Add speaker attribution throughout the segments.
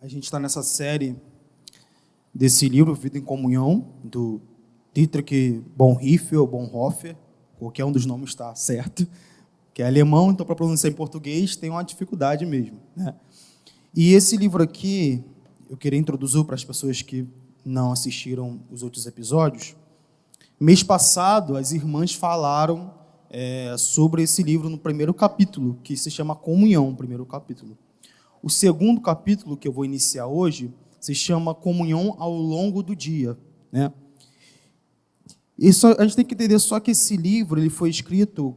Speaker 1: A gente está nessa série desse livro, Vida em Comunhão, do Dietrich Bonhoeffer, qualquer um dos nomes está certo, que é alemão, então para pronunciar em português tem uma dificuldade mesmo, né? E esse livro aqui, eu queria introduzir para as pessoas que não assistiram os outros episódios. Mês passado, as irmãs falaram sobre esse livro no primeiro capítulo, que se chama Comunhão, primeiro capítulo. O segundo capítulo, que eu vou iniciar hoje, se chama Comunhão ao longo do dia, né? A gente tem que entender só que esse livro ele foi escrito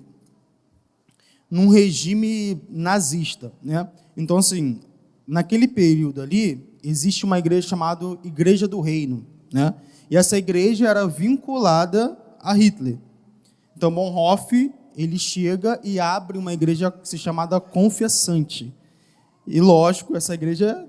Speaker 1: num regime nazista, né? Então, assim, naquele período ali, existe uma igreja chamada Igreja do Reino, né? E essa igreja era vinculada a Hitler. Então, Bonhoeffer, ele chega e abre uma igreja que se chamada Confessante. E, lógico, essa igreja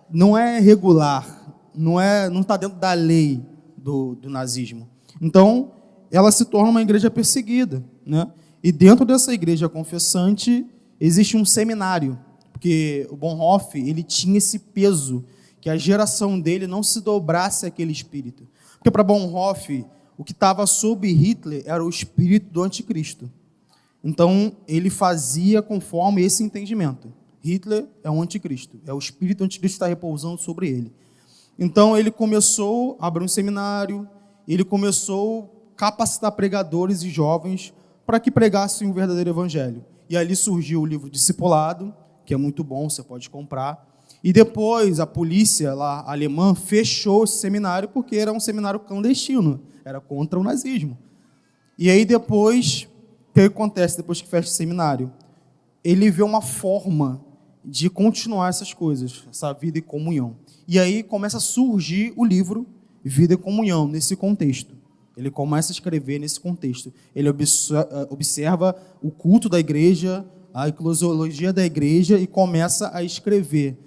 Speaker 1: não é regular, não está dentro da lei do nazismo. Então, ela se torna uma igreja perseguida, né? E dentro dessa igreja confessante existe um seminário, porque o Bonhoeffer ele tinha esse peso, que a geração dele não se dobrasse àquele espírito. Porque para Bonhoeffer, o que estava sob Hitler era o espírito do anticristo. Então, ele fazia conforme esse entendimento. Hitler é um anticristo, é o espírito do anticristo que está repousando sobre ele. Então, ele começou a abrir um seminário, ele começou a capacitar pregadores e jovens para que pregassem o verdadeiro evangelho. E ali surgiu o livro Discipulado, que é muito bom, você pode comprar. E depois a polícia lá alemã fechou esse seminário porque era um seminário clandestino, era contra o nazismo. E aí depois, o que acontece depois que fecha o seminário? Ele vê uma forma de continuar essas coisas, essa vida em comunhão. E aí começa a surgir o livro Vida em Comunhão, nesse contexto. Ele começa a escrever nesse contexto. Ele observa o culto da igreja, a eclesiologia da igreja e começa a escrever.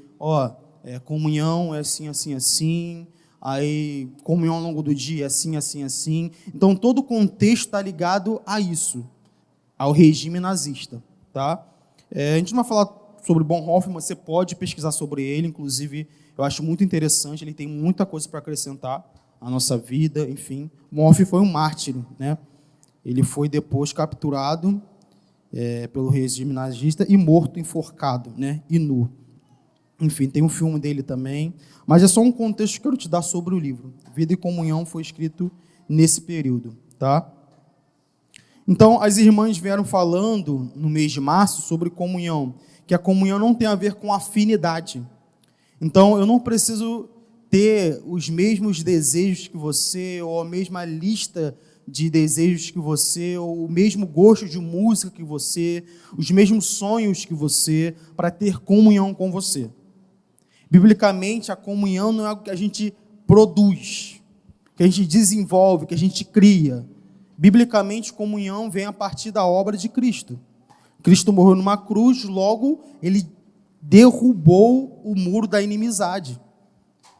Speaker 1: Comunhão é assim, assim, assim. Aí, comunhão ao longo do dia é assim, assim, assim. Então, todo o contexto está ligado a isso, ao regime nazista. Tá? A gente não vai falar sobre Bonhoeffer, mas você pode pesquisar sobre ele. Inclusive, eu acho muito interessante. Ele tem muita coisa para acrescentar à nossa vida, enfim. Bonhoeffer foi um mártir, né? Ele foi depois capturado pelo regime nazista e morto, enforcado, né? E nu. Enfim, tem um filme dele também. Mas é só um contexto que eu quero te dar sobre o livro. Vida e Comunhão foi escrito nesse período, tá? Então, as irmãs vieram falando no mês de março sobre comunhão, que a comunhão não tem a ver com afinidade. Então, eu não preciso ter os mesmos desejos que você, ou a mesma lista de desejos que você, ou o mesmo gosto de música que você, os mesmos sonhos que você, para ter comunhão com você. Biblicamente, a comunhão não é algo que a gente produz, que a gente desenvolve, que a gente cria. Biblicamente, comunhão vem a partir da obra de Cristo. Cristo morreu numa cruz, logo ele derrubou o muro da inimizade,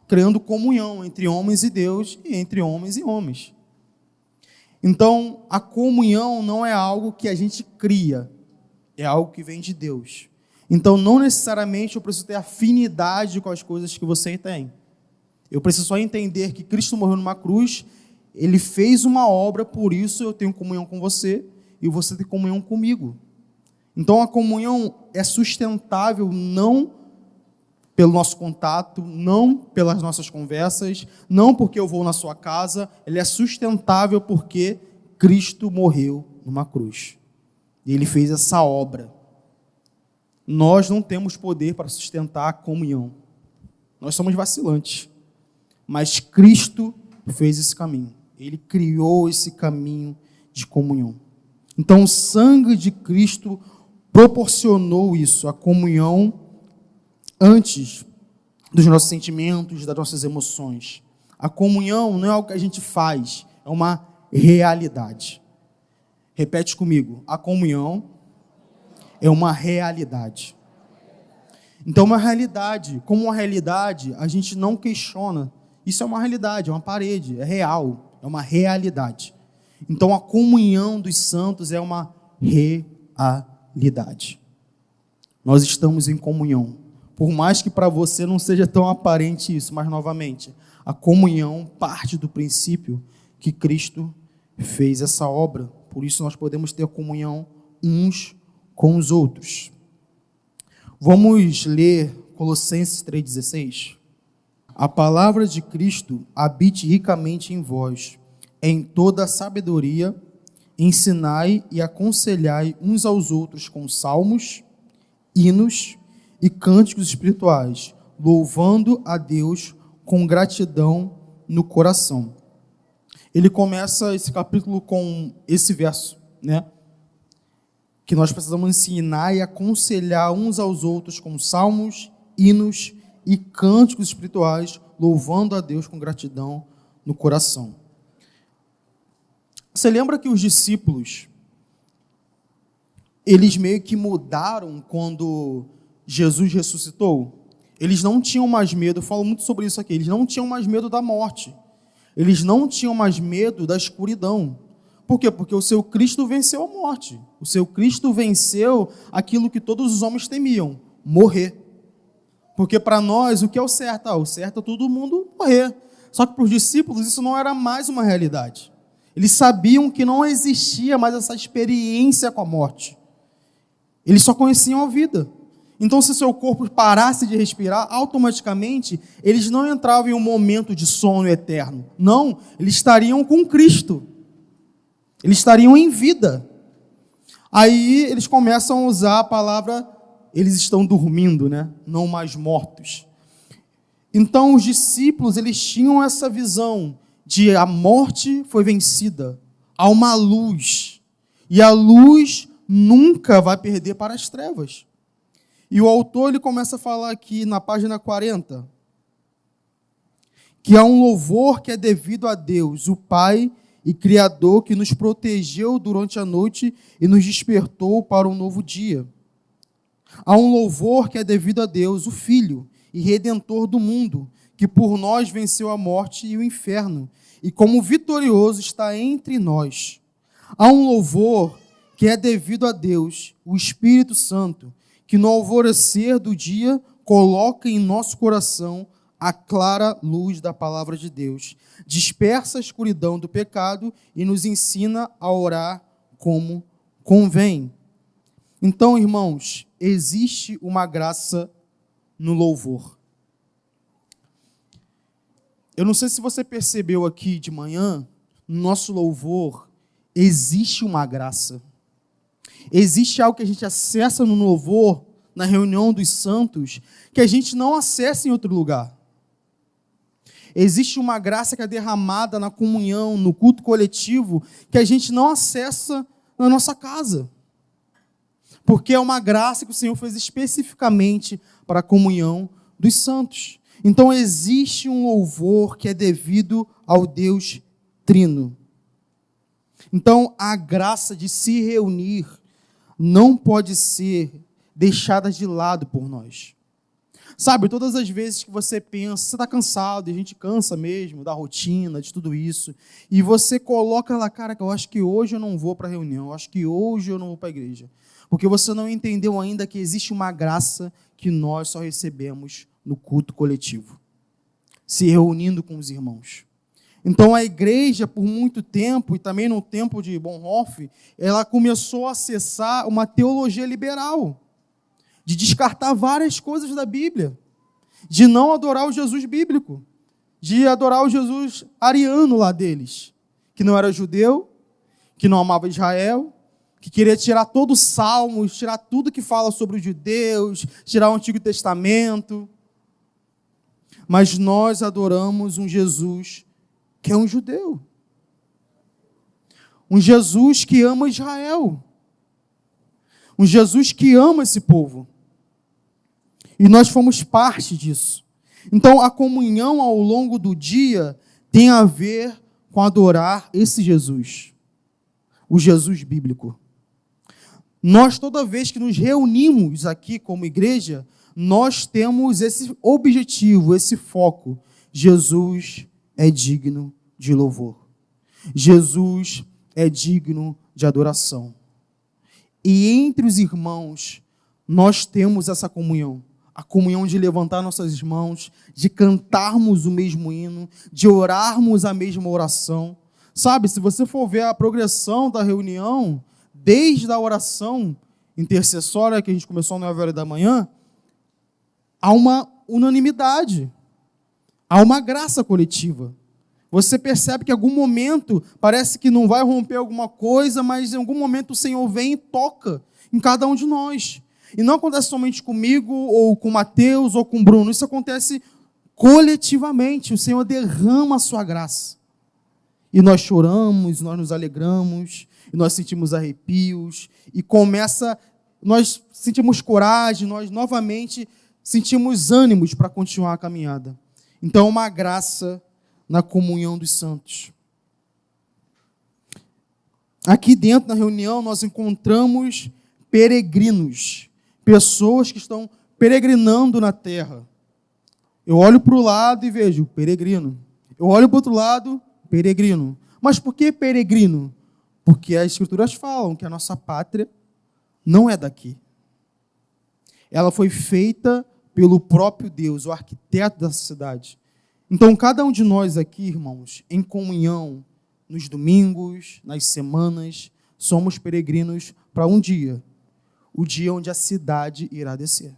Speaker 1: criando comunhão entre homens e Deus e entre homens e homens. Então, a comunhão não é algo que a gente cria, é algo que vem de Deus. Então, não necessariamente eu preciso ter afinidade com as coisas que você tem. Eu preciso só entender que Cristo morreu numa cruz, Ele fez uma obra, por isso eu tenho comunhão com você e você tem comunhão comigo. Então, a comunhão é sustentável não pelo nosso contato, não pelas nossas conversas, não porque eu vou na sua casa, ele é sustentável porque Cristo morreu numa cruz. E ele fez essa obra. Nós não temos poder para sustentar a comunhão. Nós somos vacilantes. Mas Cristo fez esse caminho. Ele criou esse caminho de comunhão. Então, o sangue de Cristo proporcionou isso, a comunhão antes dos nossos sentimentos, das nossas emoções. A comunhão não é algo que a gente faz, é uma realidade. Repete comigo, a comunhão é uma realidade. Então, uma realidade, como uma realidade, a gente não questiona. Isso é uma realidade, é uma parede, é real, é uma realidade. Então, a comunhão dos santos é uma realidade. Nós estamos em comunhão Por mais que para você não seja tão aparente isso, mas novamente, a comunhão parte do princípio que Cristo fez essa obra. Por isso nós podemos ter comunhão uns com os outros. Vamos ler Colossenses 3,16. A palavra de Cristo habite ricamente em vós, em toda a sabedoria, ensinai e aconselhai uns aos outros com salmos, hinos e cânticos espirituais, louvando a Deus com gratidão no coração. Ele começa esse capítulo com esse verso, né? Que nós precisamos ensinar e aconselhar uns aos outros com salmos, hinos e cânticos espirituais, louvando a Deus com gratidão no coração. Você lembra que os discípulos, eles meio que mudaram quando Jesus ressuscitou? Eles não tinham mais medo, eu falo muito sobre isso aqui, eles não tinham mais medo da morte. Eles não tinham mais medo da escuridão. Por quê? Porque o seu Cristo venceu a morte. O seu Cristo venceu aquilo que todos os homens temiam, morrer. Porque para nós, o que é o certo? O certo é todo mundo morrer. Só que para os discípulos isso não era mais uma realidade. Eles sabiam que não existia mais essa experiência com a morte. Eles só conheciam a vida. Então, se seu corpo parasse de respirar, automaticamente, eles não entravam em um momento de sono eterno. Não, eles estariam com Cristo. Eles estariam em vida. Aí, eles começam a usar a palavra, eles estão dormindo, né? Não mais mortos. Então, os discípulos, eles tinham essa visão de a morte foi vencida. Há uma luz. E a luz nunca vai perder para as trevas. E o autor ele começa a falar aqui na página 40, que há um louvor que é devido a Deus, o Pai e Criador, que nos protegeu durante a noite e nos despertou para um novo dia. Há um louvor que é devido a Deus, o Filho e Redentor do mundo, que por nós venceu a morte e o inferno, e como vitorioso está entre nós. Há um louvor que é devido a Deus, o Espírito Santo, que no alvorecer do dia coloca em nosso coração a clara luz da palavra de Deus, dispersa a escuridão do pecado e nos ensina a orar como convém. Então, irmãos, existe uma graça no louvor. Eu não sei se você percebeu aqui de manhã, no nosso louvor, existe uma graça. Existe algo que a gente acessa no louvor, na reunião dos santos, que a gente não acessa em outro lugar. Existe uma graça que é derramada na comunhão, no culto coletivo, que a gente não acessa na nossa casa. Porque é uma graça que o Senhor fez especificamente para a comunhão dos santos. Então existe um louvor que é devido ao Deus Trino. Então a graça de se reunir não pode ser deixada de lado por nós. Sabe, todas as vezes que você pensa, você está cansado, e a gente cansa mesmo da rotina, de tudo isso, e você coloca lá, cara, que eu acho que hoje eu não vou para a reunião, eu acho que hoje eu não vou para a igreja, porque você não entendeu ainda que existe uma graça que nós só recebemos no culto coletivo, se reunindo com os irmãos. Então a igreja, por muito tempo, e também no tempo de Bonhoeffer, ela começou a acessar uma teologia liberal, de descartar várias coisas da Bíblia, de não adorar o Jesus bíblico, de adorar o Jesus ariano lá deles, que não era judeu, que não amava Israel, que queria tirar todos os salmos, tirar tudo que fala sobre os judeus, tirar o Antigo Testamento. Mas nós adoramos um Jesus que é um judeu. Um Jesus que ama Israel. Um Jesus que ama esse povo. E nós fomos parte disso. Então, a comunhão ao longo do dia tem a ver com adorar esse Jesus. O Jesus bíblico. Nós, toda vez que nos reunimos aqui como igreja, nós temos esse objetivo, esse foco. Jesus é digno de louvor. Jesus é digno de adoração. E entre os irmãos, nós temos essa comunhão. a comunhão de levantar nossas mãos, de cantarmos o mesmo hino, de orarmos a mesma oração. Sabe, se você for ver a progressão da reunião, desde a oração intercessória que a gente começou às 9 horas da manhã, há uma unanimidade, há uma graça coletiva. Você percebe que em algum momento parece que não vai romper alguma coisa, mas em algum momento o Senhor vem e toca em cada um de nós. E não acontece somente comigo, ou com Mateus, ou com Bruno. Isso acontece coletivamente. O Senhor derrama a sua graça. E nós choramos, nós nos alegramos, e nós sentimos arrepios, e nós sentimos coragem, nós novamente sentimos ânimos para continuar a caminhada. Então, uma graça na comunhão dos santos. Aqui dentro, na reunião, nós encontramos peregrinos, pessoas que estão peregrinando na terra. Eu olho para o lado e vejo peregrino. Eu olho para o outro lado, peregrino. Mas por que peregrino? Porque as Escrituras falam que a nossa pátria não é daqui. Ela foi feita pelo próprio Deus, o arquiteto da cidade. Então, cada um de nós aqui, irmãos, em comunhão, nos domingos, nas semanas, somos peregrinos para um dia, o dia onde a cidade irá descer.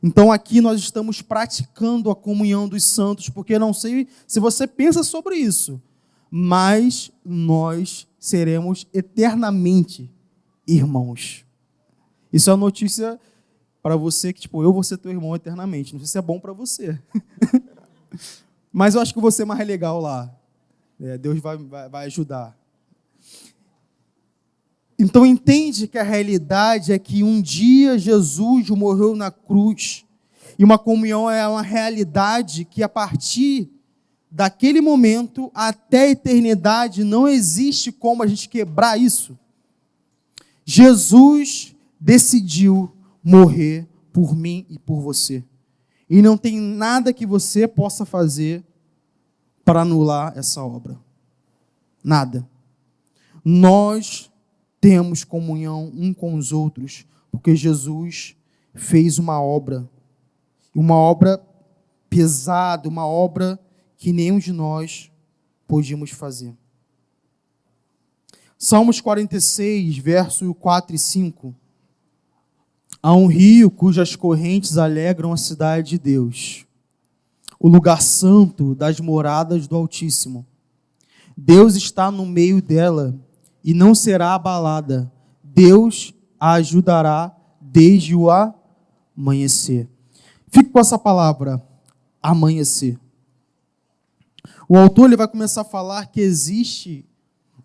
Speaker 1: Então, aqui nós estamos praticando a comunhão dos santos, porque não sei se você pensa sobre isso, mas nós seremos eternamente irmãos. Isso é uma notícia para você que, eu vou ser teu irmão eternamente. Não sei se é bom para você. Mas eu acho que você é mais legal lá. Deus vai ajudar. Então entende que a realidade é que um dia Jesus morreu na cruz. E uma comunhão é uma realidade que a partir daquele momento até a eternidade não existe como a gente quebrar isso. Jesus decidiu morrer por mim e por você. E não tem nada que você possa fazer para anular essa obra. Nada. Nós temos comunhão um com os outros, porque Jesus fez uma obra pesada, uma obra que nenhum de nós podíamos fazer. Salmos 46, versos 4 e 5. Há um rio cujas correntes alegram a cidade de Deus, o lugar santo das moradas do Altíssimo. Deus está no meio dela e não será abalada. Deus a ajudará desde o amanhecer. Fique com essa palavra, amanhecer. O autor ele vai começar a falar que existe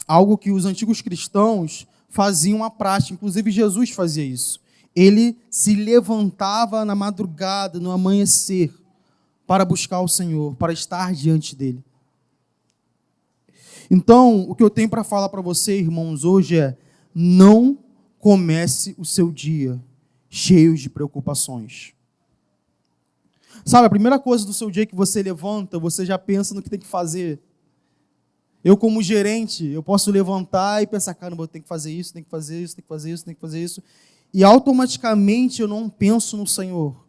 Speaker 1: algo que os antigos cristãos faziam à prática, inclusive Jesus fazia isso. Ele se levantava na madrugada, no amanhecer, para buscar o Senhor, para estar diante dele. Então, o que eu tenho para falar para você, irmãos, hoje é: não comece o seu dia cheio de preocupações. Sabe, a primeira coisa do seu dia que você levanta, você já pensa no que tem que fazer. Eu, como gerente, eu posso levantar e pensar: caramba, eu tenho que fazer isso, tenho que fazer isso, tenho que fazer isso, tenho que fazer isso. E automaticamente eu não penso no Senhor.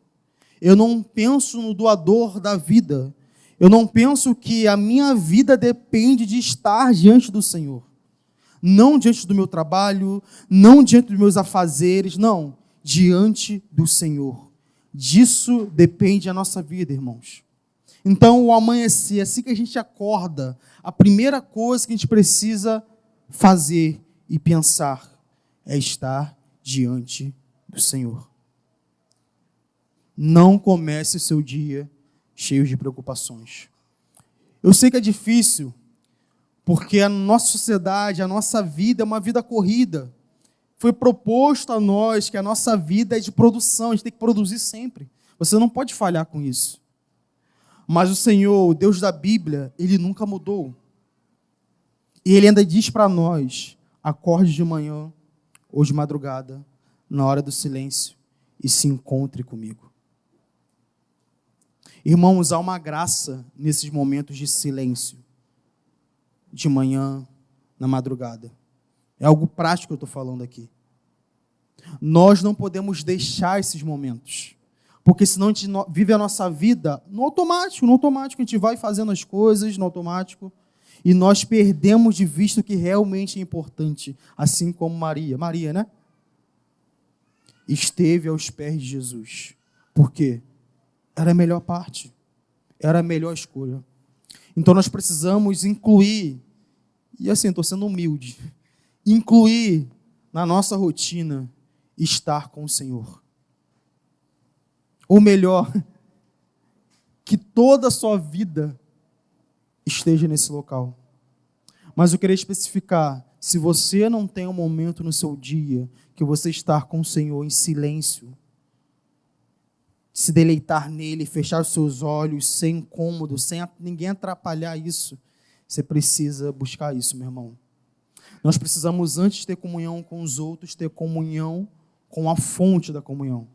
Speaker 1: Eu não penso no doador da vida. Eu não penso que a minha vida depende de estar diante do Senhor. Não diante do meu trabalho, não diante dos meus afazeres, não. Diante do Senhor. Disso depende a nossa vida, irmãos. Então, o amanhecer, assim que a gente acorda, a primeira coisa que a gente precisa fazer e pensar é estar diante do Senhor. Não comece o seu dia cheio de preocupações. Eu sei que é difícil, porque a nossa sociedade, a nossa vida é uma vida corrida. Foi proposto a nós que a nossa vida é de produção, a gente tem que produzir sempre. Você não pode falhar com isso. Mas o Senhor, o Deus da Bíblia, Ele nunca mudou. E Ele ainda diz para nós: acorde de manhã ou de madrugada, na hora do silêncio, e se encontre comigo. Irmãos, há uma graça nesses momentos de silêncio, de manhã, na madrugada. É algo prático que eu estou falando aqui. Nós não podemos deixar esses momentos, porque senão a gente vive a nossa vida no automático, a gente vai fazendo as coisas no automático, e nós perdemos de vista o que realmente é importante, assim como Maria, né? Esteve aos pés de Jesus. Por quê? Era a melhor parte, era a melhor escolha. Então nós precisamos incluir, e assim, estou sendo humilde, incluir na nossa rotina estar com o Senhor. Ou melhor, que toda a sua vida esteja nesse local. Mas eu queria especificar, se você não tem um momento no seu dia que você está com o Senhor em silêncio, se deleitar nele, fechar os seus olhos, sem incômodo, sem ninguém atrapalhar isso, você precisa buscar isso, meu irmão. Nós precisamos, antes de ter comunhão com os outros, ter comunhão com a fonte da comunhão,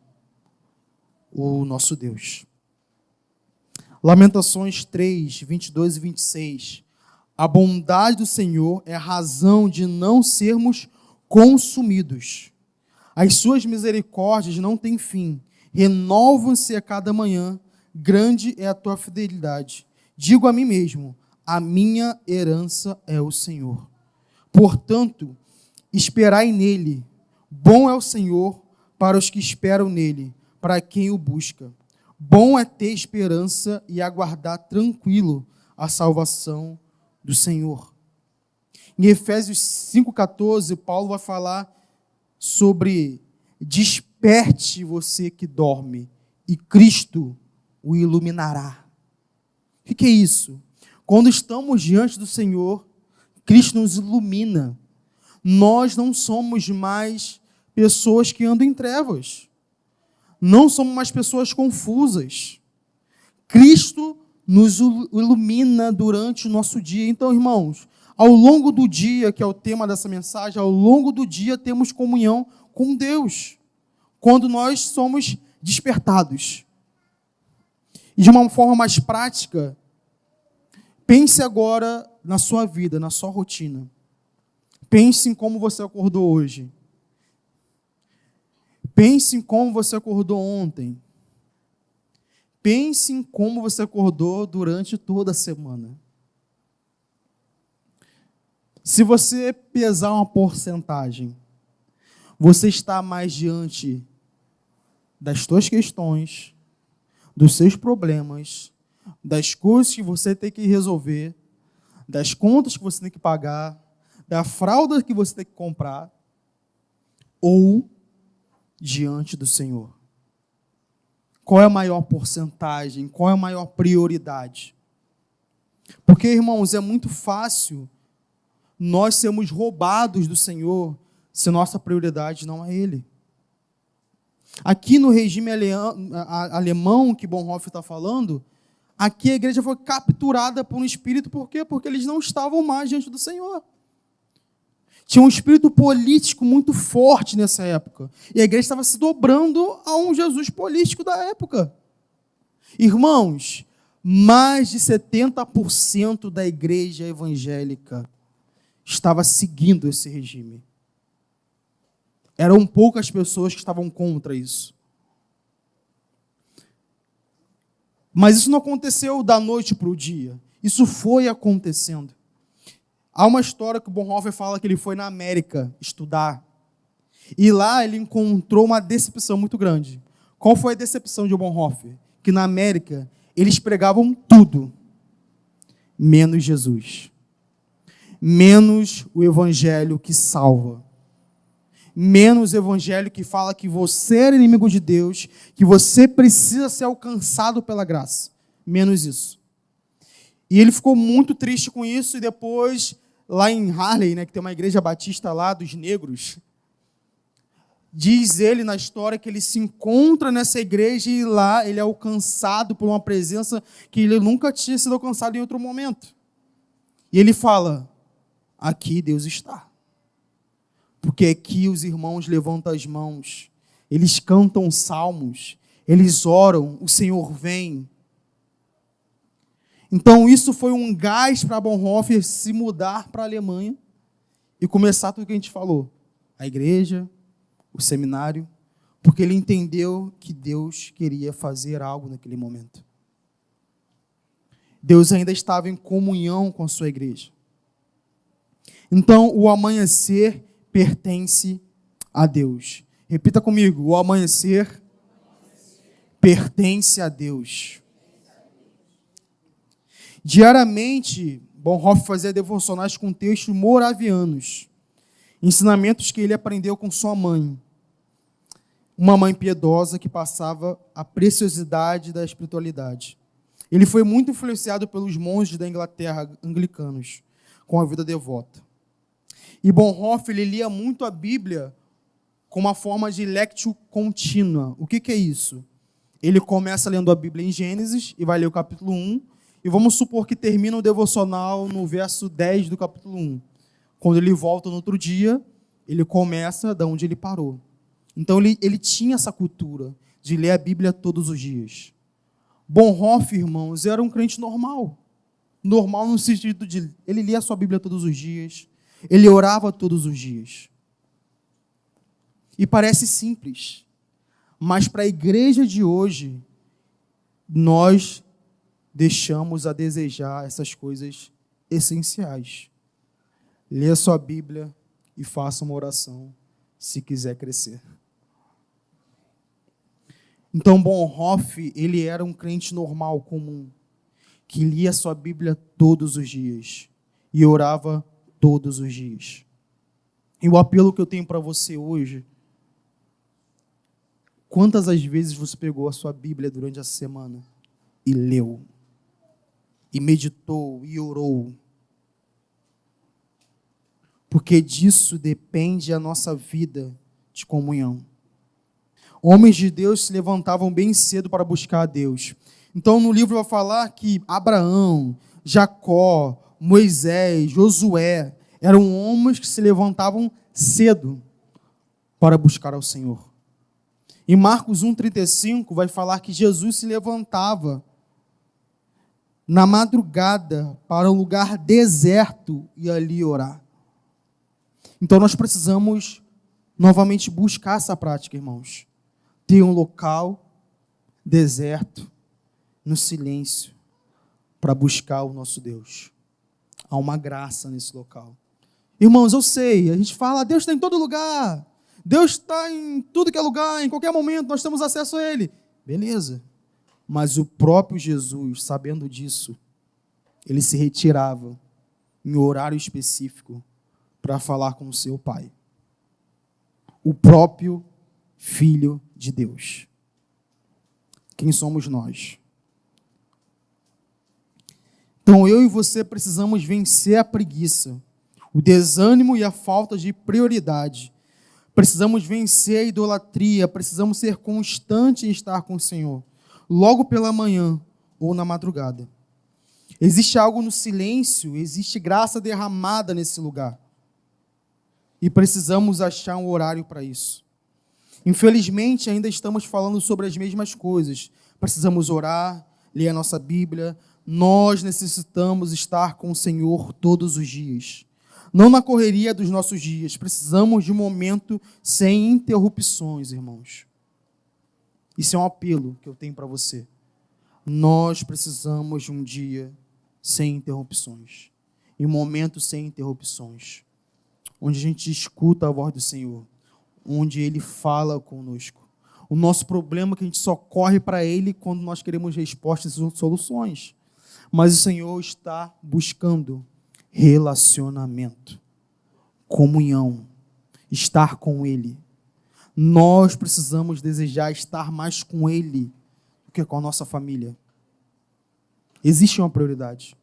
Speaker 1: o nosso Deus. Lamentações 3, 22 e 26. A bondade do Senhor é a razão de não sermos consumidos. As suas misericórdias não têm fim. Renovam-se a cada manhã. Grande é a tua fidelidade. Digo a mim mesmo, a minha herança é o Senhor. Portanto, esperai nele. Bom é o Senhor para os que esperam nele, para quem o busca. Bom é ter esperança e aguardar tranquilo a salvação do Senhor. Em Efésios 5,14, Paulo vai falar sobre desperte você que dorme e Cristo o iluminará. O que é isso? Quando estamos diante do Senhor, Cristo nos ilumina. Nós não somos mais pessoas que andam em trevas. Não somos mais pessoas confusas. Cristo nos ilumina durante o nosso dia. Então, irmãos, ao longo do dia, que é o tema dessa mensagem, ao longo do dia temos comunhão com Deus, quando nós somos despertados. E de uma forma mais prática, pense agora na sua vida, na sua rotina. Pense em como você acordou hoje. Pense em como você acordou ontem. Pense em como você acordou durante toda a semana. Se você pesar uma porcentagem, você está mais diante das suas questões, dos seus problemas, das coisas que você tem que resolver, das contas que você tem que pagar, da fralda que você tem que comprar, ou diante do Senhor? Qual é a maior porcentagem? Qual é a maior prioridade? Porque, irmãos, é muito fácil nós sermos roubados do Senhor se nossa prioridade não é Ele. Aqui no regime alemão que Bonhoeffer está falando, aqui a igreja foi capturada por um espírito, por quê? Porque eles não estavam mais diante do Senhor. Tinha um espírito político muito forte nessa época. E a igreja estava se dobrando a um Jesus político da época. Irmãos, mais de 70% da igreja evangélica estava seguindo esse regime. Eram poucas pessoas que estavam contra isso. Mas isso não aconteceu da noite para o dia. Isso foi acontecendo. Há uma história que o Bonhoeffer fala que ele foi na América estudar. E lá ele encontrou uma decepção muito grande. Qual foi a decepção de Bonhoeffer? Que na América eles pregavam tudo, menos Jesus. Menos o evangelho que salva. Menos o evangelho que fala que você é inimigo de Deus, que você precisa ser alcançado pela graça. Menos isso. E ele ficou muito triste com isso, e depois, lá em Harley, né, que tem uma igreja batista lá dos negros, diz ele na história que ele se encontra nessa igreja e lá ele é alcançado por uma presença que ele nunca tinha sido alcançado em outro momento. E ele fala, aqui Deus está. Porque aqui os irmãos levantam as mãos, eles cantam salmos, eles oram, o Senhor vem. Então isso foi um gás para Bonhoeffer se mudar para a Alemanha e começar tudo o que a gente falou. A igreja, o seminário, porque ele entendeu que Deus queria fazer algo naquele momento. Deus ainda estava em comunhão com a sua igreja. Então, o amanhecer pertence a Deus. Repita comigo, o amanhecer pertence a Deus. Diariamente, Bonhoeffer fazia devocionais com textos moravianos, ensinamentos que ele aprendeu com sua mãe, uma mãe piedosa que passava a preciosidade da espiritualidade. Ele foi muito influenciado pelos monges da Inglaterra, anglicanos, com a vida devota. E Bonhoeffer, ele lia muito a Bíblia com uma forma de lectio contínua. O que é isso? Ele começa lendo a Bíblia em Gênesis e vai ler o capítulo 1, e vamos supor que termina o devocional no verso 10 do capítulo 1. Quando ele volta no outro dia, ele começa da onde ele parou. Então ele tinha essa cultura de ler a Bíblia todos os dias. Bonhoeffer, irmãos, era um crente normal. Normal no sentido de ele lia a sua Bíblia todos os dias, ele orava todos os dias. E parece simples, mas para a igreja de hoje, nós deixamos a desejar essas coisas essenciais. Leia a sua Bíblia e faça uma oração, se quiser crescer. Então, Bonhoeffer, ele era um crente normal, comum, que lia a sua Bíblia todos os dias e orava todos os dias. E o apelo que eu tenho para você hoje: quantas as vezes você pegou a sua Bíblia durante a semana e leu, e meditou, e orou? Porque disso depende a nossa vida de comunhão. Homens de Deus se levantavam bem cedo para buscar a Deus. Então, no livro vai falar que Abraão, Jacó, Moisés, Josué, eram homens que se levantavam cedo para buscar ao Senhor. Em Marcos 1,35 vai falar que Jesus se levantava na madrugada para um lugar deserto e ali orar. Então, nós precisamos novamente buscar essa prática, irmãos. Ter um local deserto, no silêncio, para buscar o nosso Deus. Há uma graça nesse local. Irmãos, eu sei, a gente fala, Deus está em todo lugar, Deus está em tudo que é lugar, em qualquer momento nós temos acesso a Ele. Beleza, mas o próprio Jesus, sabendo disso, ele se retirava em horário específico para falar com o seu Pai. O próprio Filho de Deus. Quem somos nós? Então eu e você precisamos vencer a preguiça, o desânimo e a falta de prioridade. Precisamos vencer a idolatria, precisamos ser constantes em estar com o Senhor, logo pela manhã ou na madrugada. Existe algo no silêncio, existe graça derramada nesse lugar. E precisamos achar um horário para isso. Infelizmente, ainda estamos falando sobre as mesmas coisas. Precisamos orar, ler a nossa Bíblia. Nós necessitamos estar com o Senhor todos os dias. Não na correria dos nossos dias. Precisamos de um momento sem interrupções, irmãos. Isso é um apelo que eu tenho para você. Nós precisamos de um dia sem interrupções. E um momento sem interrupções. Onde a gente escuta a voz do Senhor. Onde Ele fala conosco. O nosso problema é que a gente só corre para Ele quando nós queremos respostas e soluções. Mas o Senhor está buscando relacionamento, comunhão, estar com Ele. Nós precisamos desejar estar mais com Ele do que com a nossa família. Existe uma prioridade.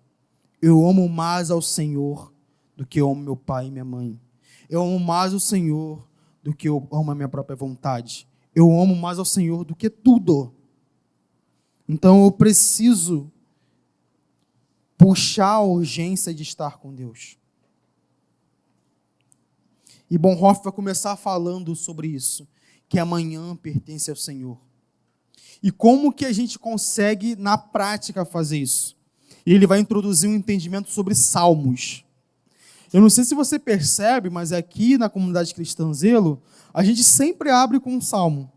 Speaker 1: Eu amo mais ao Senhor do que eu amo meu pai e minha mãe. Eu amo mais o Senhor do que eu amo a minha própria vontade. Eu amo mais ao Senhor do que tudo. Então eu preciso puxar a urgência de estar com Deus. E Bonhoeffer vai começar falando sobre isso, que amanhã pertence ao Senhor. E como que a gente consegue, na prática, fazer isso? E ele vai introduzir um entendimento sobre salmos. Eu não sei se você percebe, mas aqui na comunidade Cristã Zelo, a gente sempre abre com um salmo.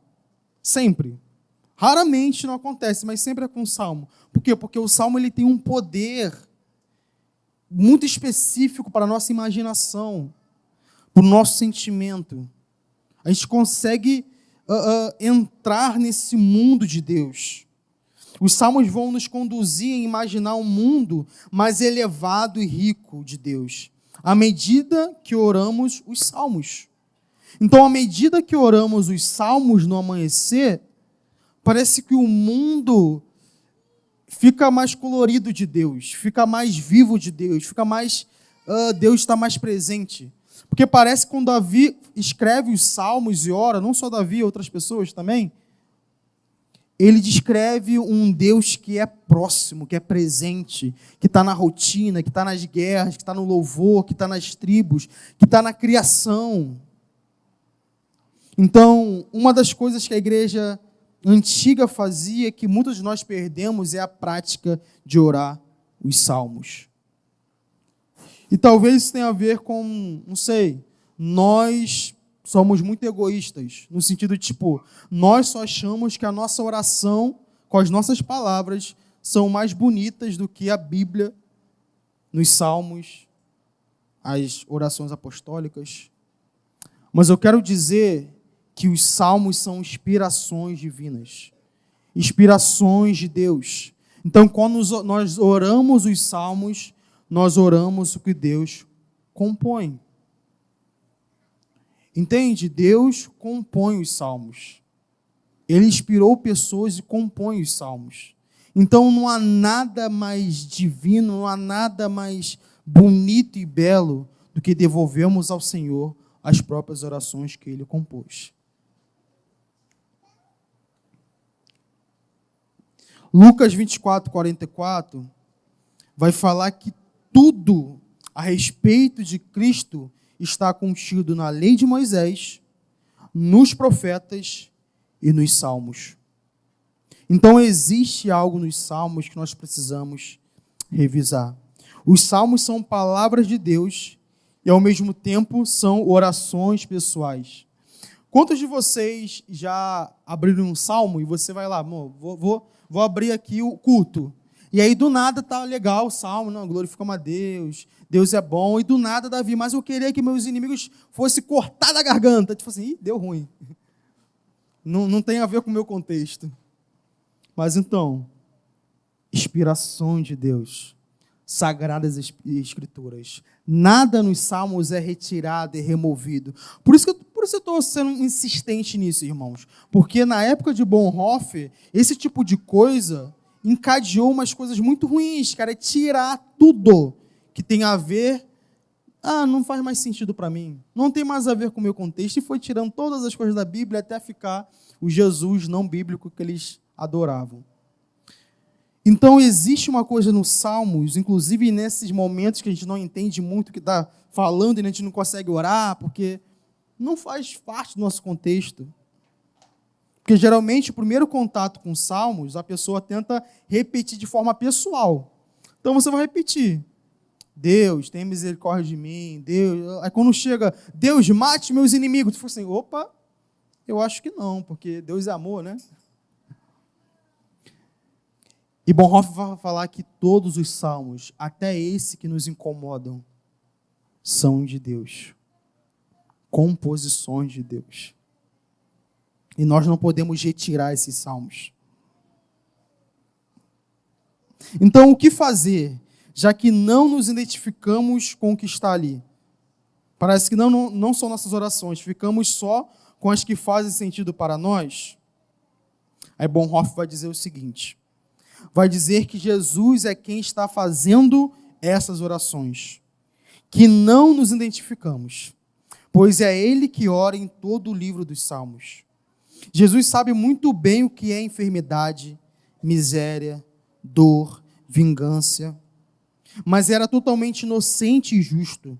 Speaker 1: Sempre. Raramente não acontece, mas sempre é com um salmo. Por quê? Porque o salmo ele tem um poder muito específico para a nossa imaginação, para o nosso sentimento. A gente consegue entrar nesse mundo de Deus. Os salmos vão nos conduzir a imaginar um mundo mais elevado e rico de Deus, à medida que oramos os salmos. Então, à medida que oramos os salmos no amanhecer, parece que o mundo fica mais colorido de Deus, fica mais vivo de Deus, fica mais Deus está mais presente. Porque parece que quando Davi escreve os salmos e ora, não só Davi, outras pessoas também, ele descreve um Deus que é próximo, que é presente, que está na rotina, que está nas guerras, que está no louvor, que está nas tribos, que está na criação. Então, uma das coisas que a igreja antiga fazia, que muitos de nós perdemos, é a prática de orar os salmos. E talvez isso tenha a ver com, não sei, nós somos muito egoístas, no sentido de, nós só achamos que a nossa oração, com as nossas palavras, são mais bonitas do que a Bíblia, nos salmos, as orações apostólicas. Mas eu quero dizer que os salmos são inspirações divinas, inspirações de Deus. Então, quando nós oramos os salmos, nós oramos o que Deus compõe. Entende? Deus compõe os salmos. Ele inspirou pessoas e compõe os salmos. Então não há nada mais divino, não há nada mais bonito e belo do que devolvermos ao Senhor as próprias orações que Ele compôs. Lucas 24, 44 vai falar que tudo a respeito de Cristo está contido na lei de Moisés, nos profetas e nos salmos. Então existe algo nos salmos que nós precisamos revisar. Os salmos são palavras de Deus e ao mesmo tempo são orações pessoais. Quantos de vocês já abriram um salmo e você vai lá, amor, vou abrir aqui o culto. E aí, do nada, tá legal o salmo, não, glorificamos a Deus, Deus é bom, e do nada, Davi, mas eu queria que meus inimigos fossem cortados da garganta. Tipo assim, deu ruim. Não tem a ver com o meu contexto. Mas então, inspiração de Deus, sagradas escrituras. Nada nos salmos é retirado e removido. Por isso eu estou sendo insistente nisso, irmãos. Porque na época de Bonhoeffer, esse tipo de coisa encadeou umas coisas muito ruins, cara, é tirar tudo que tem a ver, não faz mais sentido para mim, não tem mais a ver com o meu contexto, e foi tirando todas as coisas da Bíblia até ficar o Jesus não bíblico que eles adoravam. Então existe uma coisa nos Salmos, inclusive nesses momentos que a gente não entende muito o que está falando e a gente não consegue orar, porque não faz parte do nosso contexto. Porque geralmente o primeiro contato com os salmos, a pessoa tenta repetir de forma pessoal. Então você vai repetir. Deus, tenha misericórdia de mim. Deus. Aí quando chega, Deus, mate meus inimigos. Tu fala assim, opa, eu acho que não, porque Deus é amor, né? E Bonhoeffer vai falar que todos os salmos, até esse que nos incomodam, são de Deus. Composições de Deus. E nós não podemos retirar esses salmos. Então, o que fazer, já que não nos identificamos com o que está ali? Parece que não são nossas orações, ficamos só com as que fazem sentido para nós. Aí Bonhoeffer vai dizer o seguinte, vai dizer que Jesus é quem está fazendo essas orações, que não nos identificamos, pois é Ele que ora em todo o livro dos Salmos. Jesus sabe muito bem o que é enfermidade, miséria, dor, vingança, mas era totalmente inocente e justo.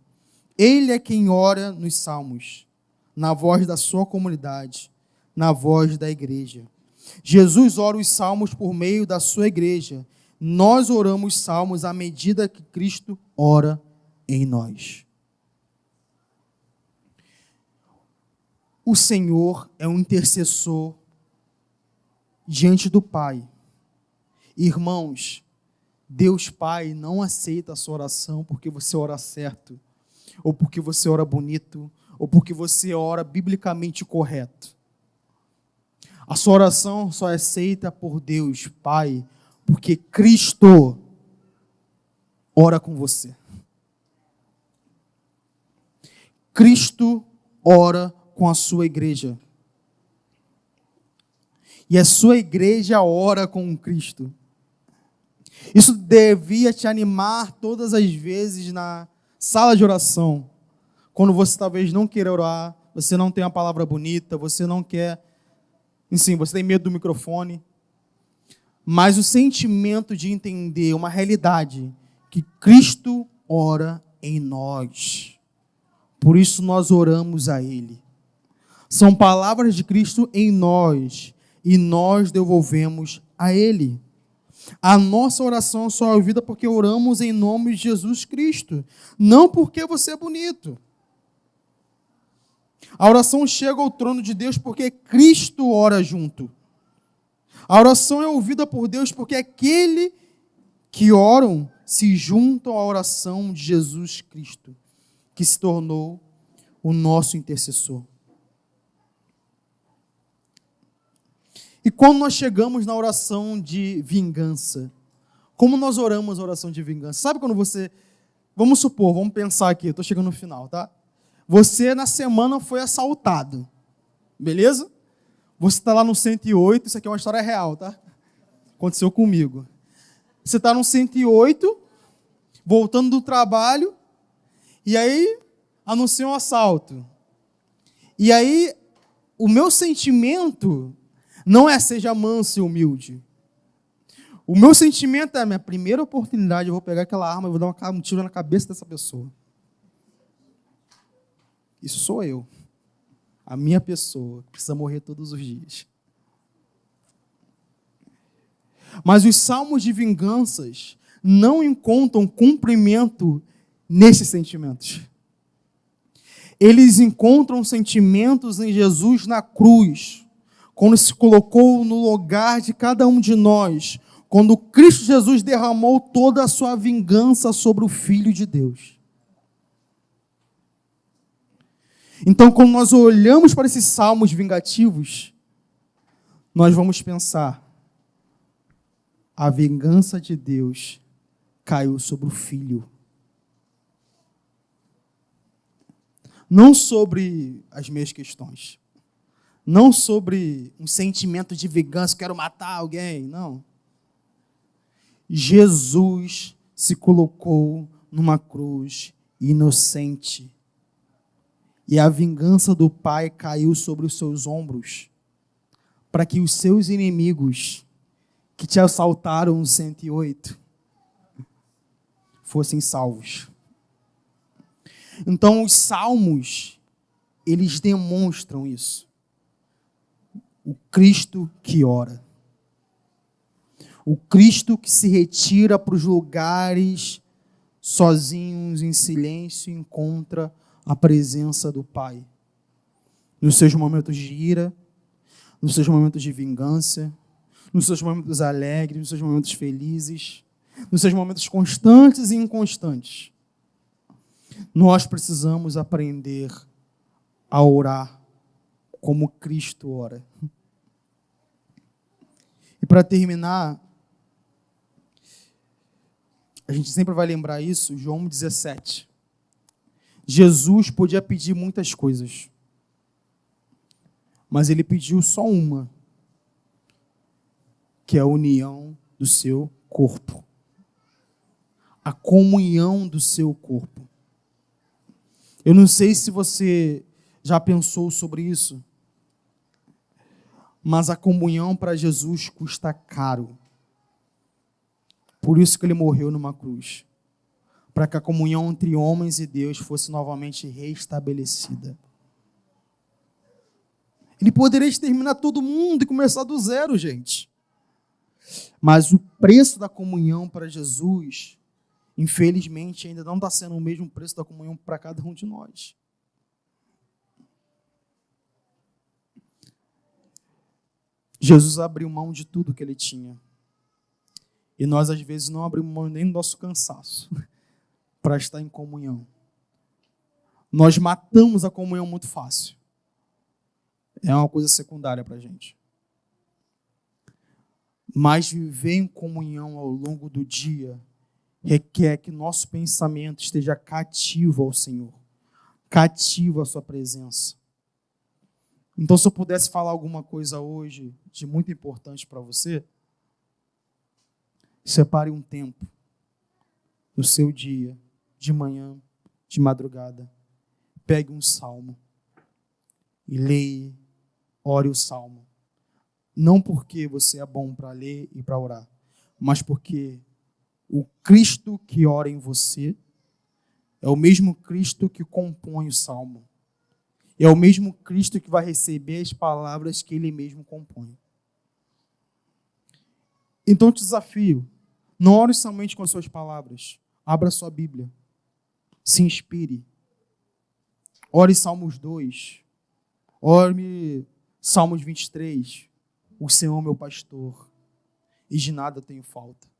Speaker 1: Ele é quem ora nos salmos, na voz da sua comunidade, na voz da igreja. Jesus ora os salmos por meio da sua igreja. Nós oramos salmos à medida que Cristo ora em nós. O Senhor é um intercessor diante do Pai. Irmãos, Deus Pai não aceita a sua oração porque você ora certo, ou porque você ora bonito, ou porque você ora biblicamente correto. A sua oração só é aceita por Deus Pai porque Cristo ora com você. Cristo ora com a sua igreja. E a sua igreja ora com Cristo. Isso devia te animar todas as vezes na sala de oração. Quando você talvez não queira orar, você não tem uma palavra bonita, você não quer... Enfim, você tem medo do microfone. Mas o sentimento de entender uma realidade que Cristo ora em nós. Por isso nós oramos a Ele. São palavras de Cristo em nós e nós devolvemos a Ele. A nossa oração só é ouvida porque oramos em nome de Jesus Cristo, não porque você é bonito. A oração chega ao trono de Deus porque Cristo ora junto. A oração é ouvida por Deus porque aquele que oram se juntam à oração de Jesus Cristo, que se tornou o nosso intercessor. E quando nós chegamos na oração de vingança, como nós oramos a oração de vingança? Sabe quando você... Vamos supor, vamos pensar aqui, eu estou chegando no final, tá? Você na semana foi assaltado, beleza? Você está lá no 108, isso aqui é uma história real, tá? Aconteceu comigo. Você está no 108, voltando do trabalho, e aí anunciam um assalto. E aí, o meu sentimento não é seja manso e humilde. O meu sentimento é a minha primeira oportunidade, eu vou pegar aquela arma e vou dar um tiro na cabeça dessa pessoa. Isso sou eu. A minha pessoa, que precisa morrer todos os dias. Mas os salmos de vinganças não encontram cumprimento nesses sentimentos. Eles encontram sentimentos em Jesus na cruz, quando se colocou no lugar de cada um de nós, quando Cristo Jesus derramou toda a sua vingança sobre o Filho de Deus. Então, quando nós olhamos para esses salmos vingativos, nós vamos pensar, a vingança de Deus caiu sobre o Filho. Não sobre as minhas questões. Não sobre um sentimento de vingança, quero matar alguém, não. Jesus se colocou numa cruz inocente. E a vingança do Pai caiu sobre os seus ombros, para que os seus inimigos, que te assaltaram no 108, fossem salvos. Então, os salmos, eles demonstram isso. O Cristo que ora. O Cristo que se retira para os lugares sozinhos, em silêncio, encontra a presença do Pai. Nos seus momentos de ira, nos seus momentos de vingança, nos seus momentos alegres, nos seus momentos felizes, nos seus momentos constantes e inconstantes. Nós precisamos aprender a orar como Cristo ora. E para terminar, a gente sempre vai lembrar isso, João 17. Jesus podia pedir muitas coisas, mas ele pediu só uma, que é a união do seu corpo. A comunhão do seu corpo. Eu não sei se você já pensou sobre isso, mas a comunhão para Jesus custa caro. Por isso que ele morreu numa cruz. Para que a comunhão entre homens e Deus fosse novamente restabelecida. Ele poderia exterminar todo mundo e começar do zero, gente. Mas o preço da comunhão para Jesus, infelizmente, ainda não está sendo o mesmo preço da comunhão para cada um de nós. Jesus abriu mão de tudo que ele tinha. E nós, às vezes, não abrimos mão nem do nosso cansaço para estar em comunhão. Nós matamos a comunhão muito fácil. É uma coisa secundária para a gente. Mas viver em comunhão ao longo do dia requer que nosso pensamento esteja cativo ao Senhor, cativo à sua presença. Então, se eu pudesse falar alguma coisa hoje de muito importante para você, separe um tempo no seu dia, de manhã, de madrugada. Pegue um salmo e leia, ore o salmo. Não porque você é bom para ler e para orar, mas porque o Cristo que ora em você é o mesmo Cristo que compõe o salmo. É o mesmo Cristo que vai receber as palavras que Ele mesmo compõe. Então eu te desafio, não ore somente com as suas palavras. Abra a sua Bíblia. Se inspire. Ore Salmos 2. Ore Salmos 23. O Senhor é meu pastor, e de nada tenho falta.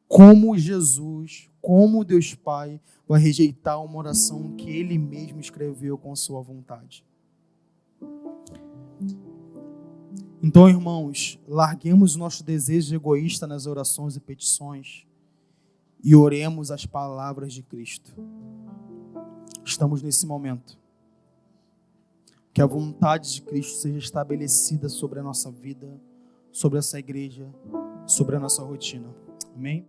Speaker 1: Como Jesus, como Deus Pai, vai rejeitar uma oração que Ele mesmo escreveu com sua vontade? Então, irmãos, larguemos o nosso desejo egoísta nas orações e petições e oremos as palavras de Cristo. Estamos nesse momento. Que a vontade de Cristo seja estabelecida sobre a nossa vida, sobre essa igreja, sobre a nossa rotina. Amém?